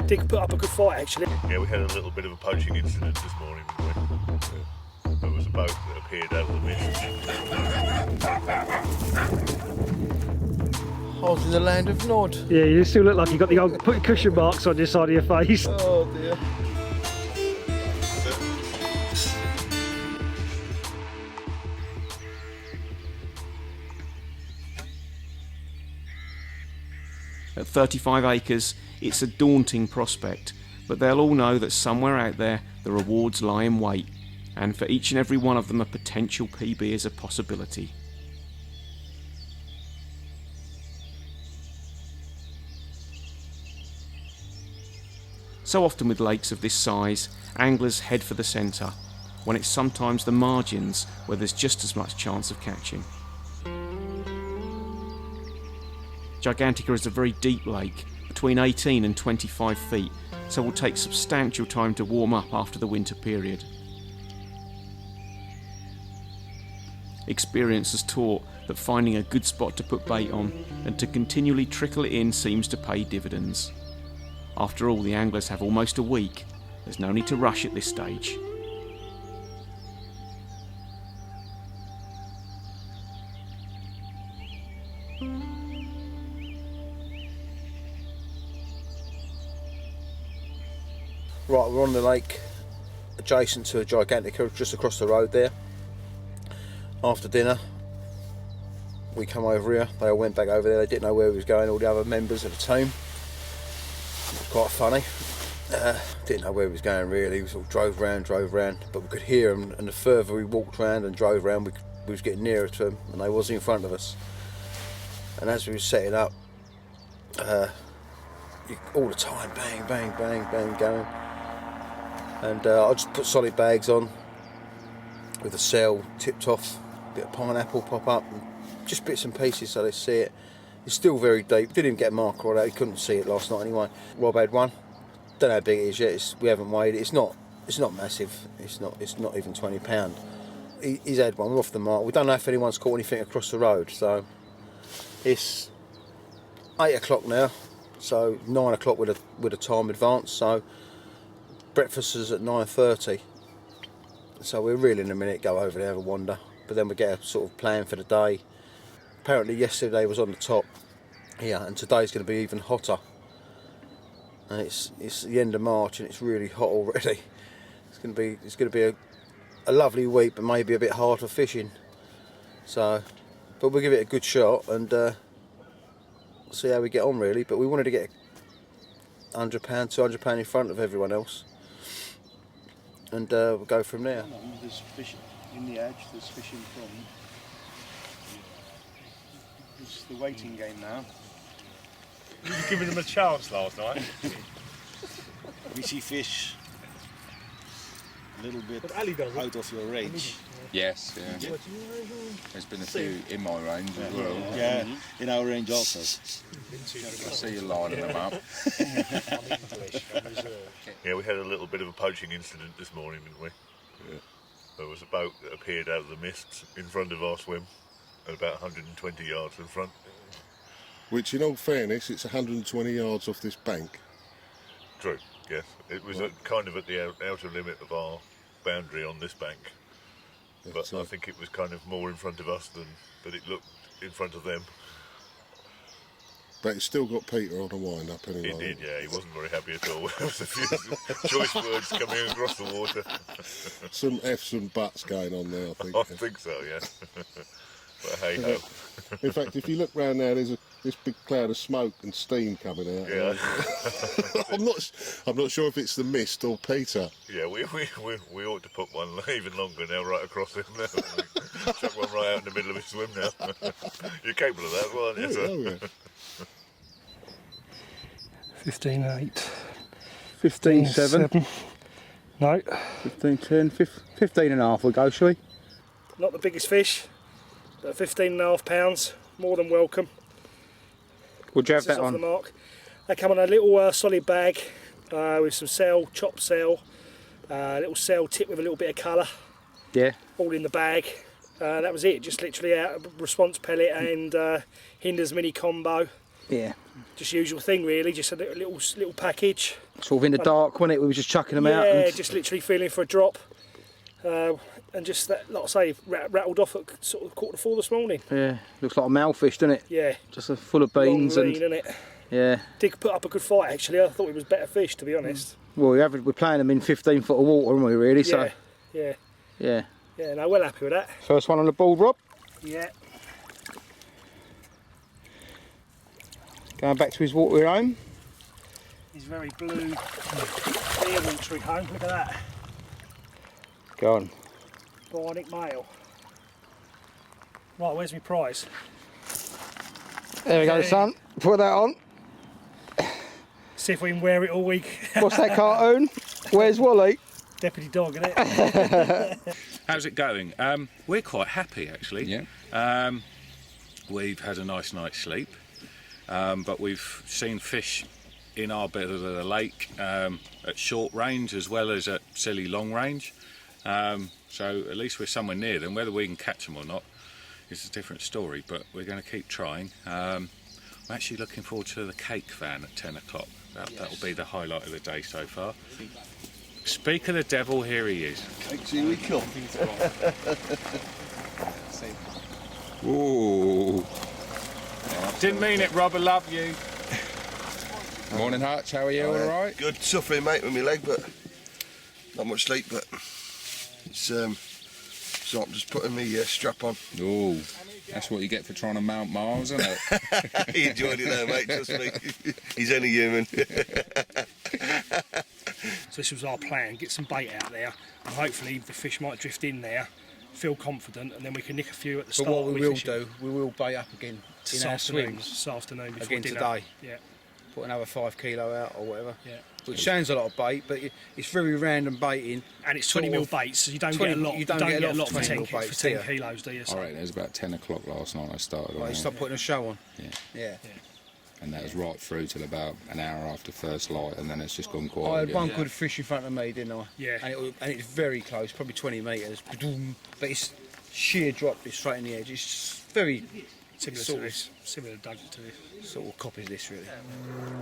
Did put up a good fight actually. Yeah, we had a little bit of a poaching incident this morning, didn't we? There was a boat that appeared out of the mist. I was in the land of Nod. Yeah, you still look like you've got the old cushion marks on your side of your face. Oh dear. At 35 acres, it's a daunting prospect, but they'll all know that somewhere out there the rewards lie in wait, and for each and every one of them a potential PB is a possibility. So often with lakes of this size, anglers head for the centre, when it's sometimes the margins where there's just as much chance of catching. Gigantica is a very deep lake, between 18 and 25 feet, so will take substantial time to warm up after the winter period. Experience has taught that finding a good spot to put bait on and to continually trickle it in seems to pay dividends. After all, the anglers have almost a week. There's no need to rush at this stage. Right, we're on the lake adjacent to a Gigantica, just across the road there. After dinner, we come over here. They all went back over there. They didn't know where we was going, all the other members of the team. It was quite funny. Didn't know where we was going really. We sort of drove round, but we could hear them. And the further we walked round and drove round, we was getting nearer to them, and they was in front of us. And as we was setting up, all the time, bang, bang, bang, bang, going. And I just put solid bags on with the sail tipped off, a bit of pineapple pop up, and just bits and pieces so they see it. It's still very deep. Didn't even get a marker on it. You couldn't see it last night anyway. Rob had one. Don't know how big it is yet. We haven't weighed it. It's not massive. It's not even 20 pound. He's had one. We're off the mark. We don't know if anyone's caught anything across the road. So it's 8 o'clock now. So 9 o'clock with a time advance. So breakfast is at 9:30. So we're really in a minute go over there, have a wander. But then we get a sort of plan for the day. Apparently yesterday was on the top here, and today's going to be even hotter. And it's the end of March and it's really hot already. It's going to be a lovely week, but maybe a bit hard for fishing. So, but we'll give it a good shot and see how we get on really. But we wanted to get £100, £200 in front of everyone else, and we'll go from there. There's fish in the edge. There's fishing from. It's the waiting game now. You were giving them a chance last night. We see fish a little bit out of your range. Yes, yeah. There's been a few in my range as well. Yeah, in our range also. I see you lining them up. Yeah, we had a little bit of a poaching incident this morning, didn't we? Yeah. There was a boat that appeared out of the mist in front of our swim, at about 120 yards in front. Which, in all fairness, it's 120 yards off this bank. True, yes. It was kind of at the outer limit of our boundary on this bank. But I think it was kind of more in front of us than it looked in front of them. But it's still got Peter on a wind-up anyway. It did, yeah. He wasn't very happy at all. There was a few choice words coming across the water. Some F's and buts going on there, I think. I think so, yeah. But hey ho. In fact, if you look round there, there's this big cloud of smoke and steam coming out. Yeah. I'm not sure if it's the mist or Peter. Yeah, we ought to put one even longer now, right across him now. Chuck one right out in the middle of his swim now. You're capable of that, well, aren't you, sir? Oh, yeah. 15.8. 15.7. No. 15.10. 15 and a half we'll go, shall we? Not the biggest fish, but 15.5 pounds, more than welcome. Would you have This is that off the on? mark. They come on a little solid bag with some sail, chopped sail, little sail tip with a little bit of colour. Yeah. All in the bag. That was it, just literally out response pellet and Hinders mini combo. Yeah. Just usual thing really, just a little package. Sort of in the dark, wasn't it? We were just chucking them out. Yeah, And just literally feeling for a drop. And just that, like I say, rattled off at sort of 3:45 this morning. yeah, looks like a malfish, doesn't it? Yeah. Just full of beans Long and lean, innit? yeah. Did put up a good fight actually. I thought it was better fish, to be honest. Well, we're playing them in 15 foot of water, aren't we? Really? Yeah, So yeah, yeah. yeah. No, well happy with that. First one on the board, Rob. Yeah. Going back to his watery home. He's very blue, clear watery home. Look at that. Go on. Bionic male. Right, where's my prize? There we go, son. Put that on. See if we can wear it all week. What's that cartoon? Where's Wally? Deputy dog, isn't it? How's it going? We're quite happy actually. Yeah. We've had a nice night's sleep, but we've seen fish in our bit of the lake at short range as well as at silly long range. So at least we're somewhere near them. Whether we can catch them or not is a different story, but we're going to keep trying. I'm actually looking forward to the cake van at 10 o'clock. That'll be the highlight of the day so far. Speak of the devil, here he is. Here we come. Ooh. Didn't mean it, Rob, I love you. Morning, Hutch. How are you? All right? Good, suffering mate with my leg, but not much sleep. But it's so I'm just putting my strap on. Ooh. That's what you get for trying to mount Mars, isn't it? He enjoyed it though, mate. Trust me. He's only human. So this was our plan: get some bait out there, and hopefully the fish might drift in there. Feel confident, and then we can nick a few at the But start. what we will do, we will bait up again in our swims this afternoon before again dinner. today. Yeah, Put another 5 kilo out or whatever. yeah. Which sounds a lot of bait, but it's very random baiting. And it's 20 mil baits, so you don't 20 get a lot. you don't get a lot for for 10, 20 for baits, 10 do you? kilos, do you? So, All right, it was about 10 o'clock last night I started. Like, you start putting a show on. Yeah. Yeah. And that was right through till about an hour after first light, and then it's just gone I quiet had again. one good fish in front of me, didn't I? Yeah. And it's very close, probably 20 metres. But it's sheer drop, it's straight in the edge. It's very similar sort to of- this. Similar to this. sort of copies this really.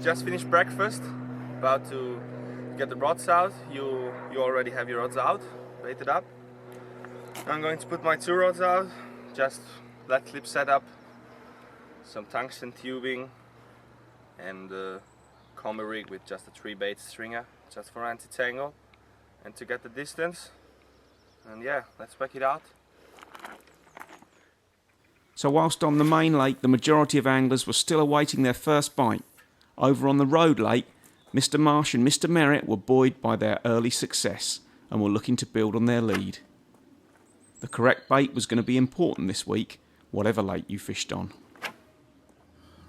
Just finished breakfast, about to get the rods out. You already have your rods out, baited up. I'm going to put my 2 rods out, just flat clip setup, some tungsten tubing, and a combi rig with just a 3-bait stringer, just for anti-tangle, and to get the distance. And yeah, let's pack it out. So whilst on the main lake the majority of anglers were still awaiting their first bite, over on the road lake, Mr Marsh and Mr Merritt were buoyed by their early success and were looking to build on their lead. The correct bait was going to be important this week, whatever lake you fished on.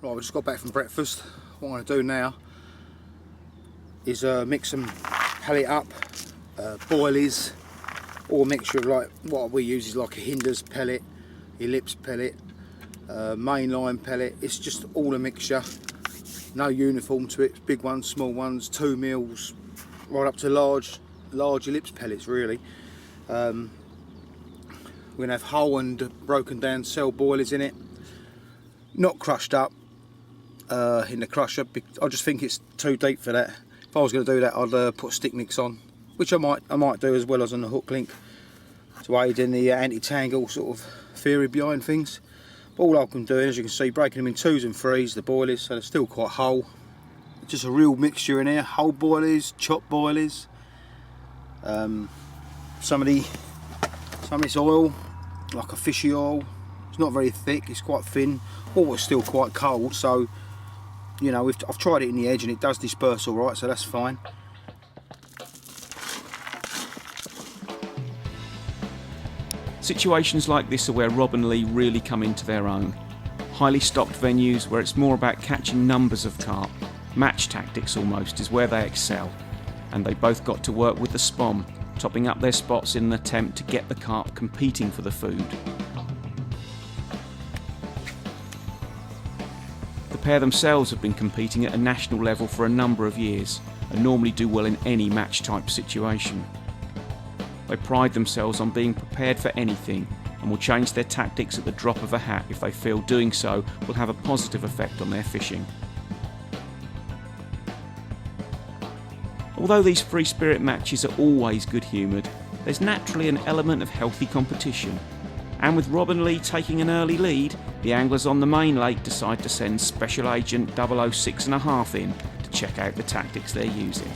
Right, we just got back from breakfast. What I'm going to do now is mix some pellet up, boilies, or a mixture of like what we use is like a Hinders pellet, ellipse pellet, mainline pellet. It's just all a mixture, no uniform to it. Big ones, small ones, 2 mils, right up to large ellipse pellets really. We're going to have whole and broken down cell boilies in it, not crushed up in the crusher. I just think it's too deep for that. If I was going to do that, I'd put stick nicks on, which I might do as well as on the hook link to aid in the anti-tangle sort of theory behind things. But all I've been doing, as you can see, breaking them in 2s and 3s, the boilies, so they're still quite whole. Just a real mixture in here, whole boilies, chopped boilies, some of this oil, like a fishy oil. It's not very thick, it's quite thin. Oh, it's still quite cold, so you know, I've tried it in the edge and it does disperse all right, so that's fine. Situations like this are where Rob and Lee really come into their own. Highly stocked venues where it's more about catching numbers of carp, match tactics almost, is where they excel. And they both got to work with the spom, topping up their spots in an attempt to get the carp competing for the food. The pair themselves have been competing at a national level for a number of years and normally do well in any match type situation. They pride themselves on being prepared for anything, and will change their tactics at the drop of a hat if they feel doing so will have a positive effect on their fishing. Although these free spirit matches are always good-humoured, there's naturally an element of healthy competition. And with Rob and Lee taking an early lead, the anglers on the main lake decide to send Special Agent 006.5 in to check out the tactics they're using.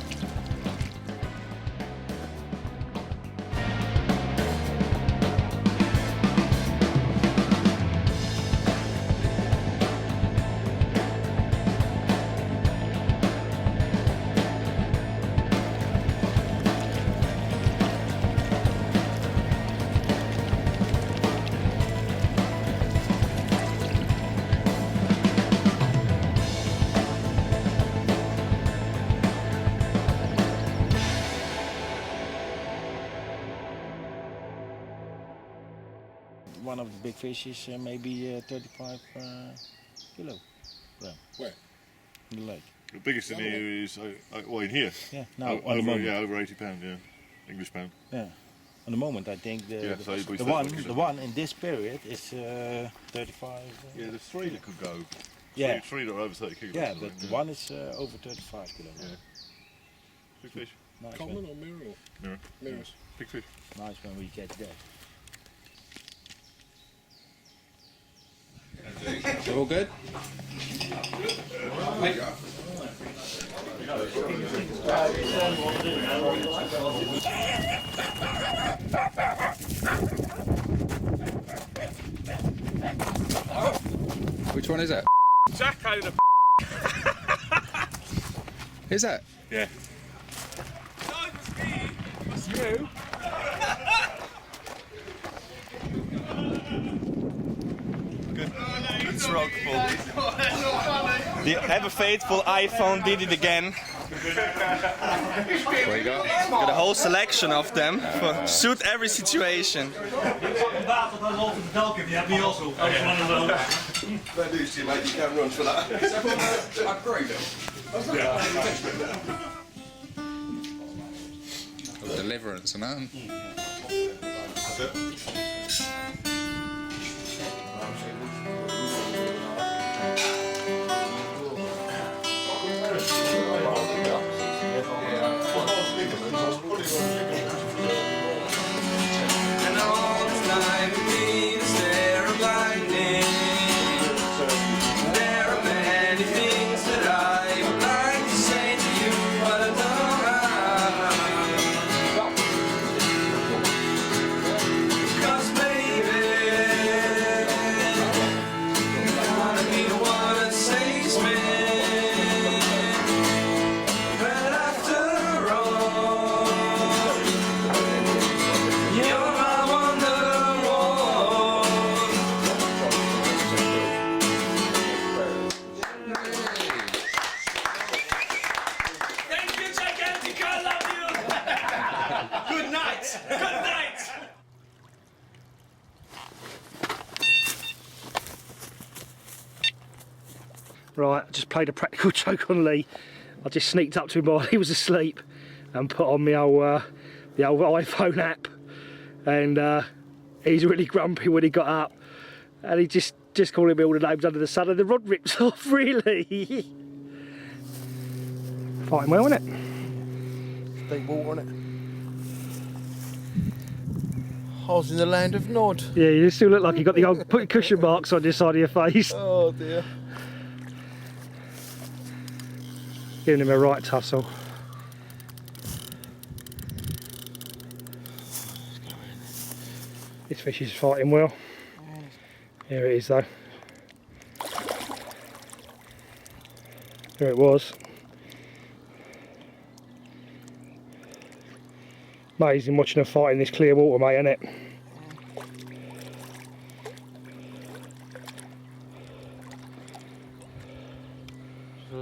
One of the big fish is maybe 35 kilo. Where? In the lake. The biggest in here is, well, in here? Yeah, now over 80 pound, yeah. English pound. Yeah. On the moment, I think the the one in this period is 35. Yeah, there's 3 that could go. Yeah. 3 that are over 30 kilos. Yeah, but the one is over 35 kilo. Yeah. Big fish. Nice. Common or mirror? Mirror. Mirrors. Big fish. Nice when we catch that. They're all good? Which one is that? Jacko the Is that? Yeah. No, it's me. It's you. It's rock The ever faithful iPhone did it again. What you got? Got a whole selection of them for suit every situation. Fair dues to you, mate. You can run for that. Deliverance and that. And all this time beneath the stare of lightning, there are many things that I would like to say to you, but I don't know. 'Cause baby, I wanna be the one that saves me. But after all, you're my wonderwall. Thank you, gigantic. I love you. Good night. Good night. Right, I just played a practical joke on Lee. I just sneaked up to him while he was asleep and put on the old iPhone app, and he's really grumpy when he got up, and he just calling me all the names under the sun, and the rod rips off. Really. Fighting well, isn't it? Deep water on it. I was in the land of Nod. Yeah, you still look like you got the old put cushion marks on your side of your face. Oh dear. Giving him a right tussle. This fish is fighting well. Here it is though. There it was. Amazing watching them fight in this clear water, mate, isn't it?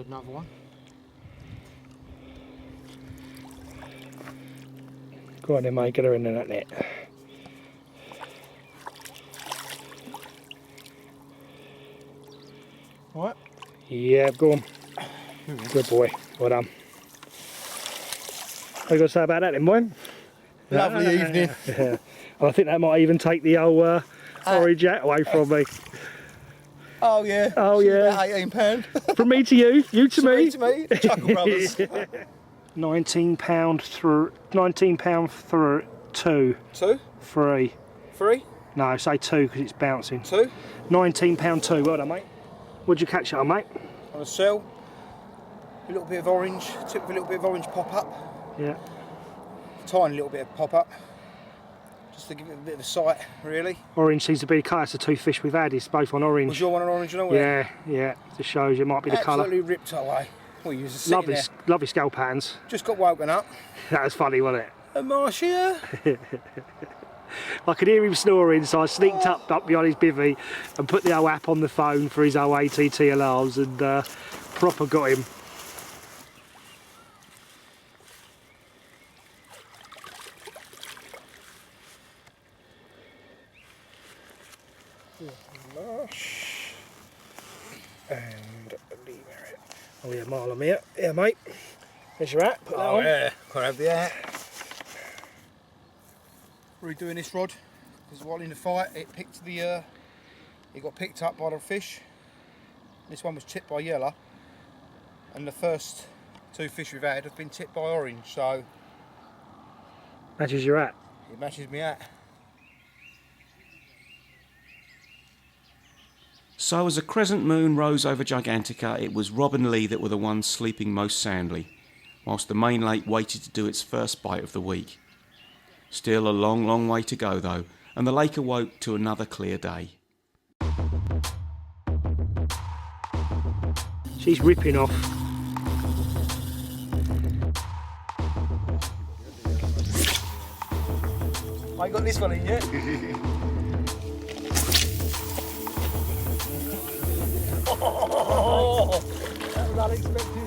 Another one. Go on then, mate, get her in that net. What? Yeah, go on. Good boy, well done. What are you going to say about that then, boy? Lovely evening. Yeah. And I think that might even take the old orange out away from me. Oh yeah. Oh She's yeah. about £18. From me to you, you to me. To me. Chuckle Brothers. £19 through. £19 through 2. 2? 3. 3? No, say 2 because it's bouncing. 2? £19 2. Well done, mate. What'd you catch it on, mate? On a cell. A little bit of orange. Tip of a little bit of orange pop up. Yeah. Tiny little bit of pop up. Just to give it a bit of a sight, really. Orange seems to be the colour. That's the 2 fish we've had. It's both on orange. Was your one on orange and all? Yeah, yeah. Just shows you it might be the colour. Absolutely ripped away. Well, you was Lovely, there. lovely scale patterns. Just got woken up. That was funny, wasn't it? A Marcia. I could hear him snoring, so I sneaked up behind his bivvy and put the old app on the phone for his old ATT alarms and proper got him. And oh yeah, Marlon here. Yeah, mate. There's your hat. Put that on. Yeah, can't have the hat. Redoing this rod because while in the fight, it got picked up by the fish. This one was tipped by yellow, and the first 2 fish we've had have been tipped by orange. So matches your hat. it matches me hat. So as a crescent moon rose over Gigantica, it was Rob and Lee that were the ones sleeping most soundly, whilst the main lake waited to do its first bite of the week. Still a long, long way to go though, and the lake awoke to another clear day. She's ripping off. I got this one in yet. Oh, that was unexpected.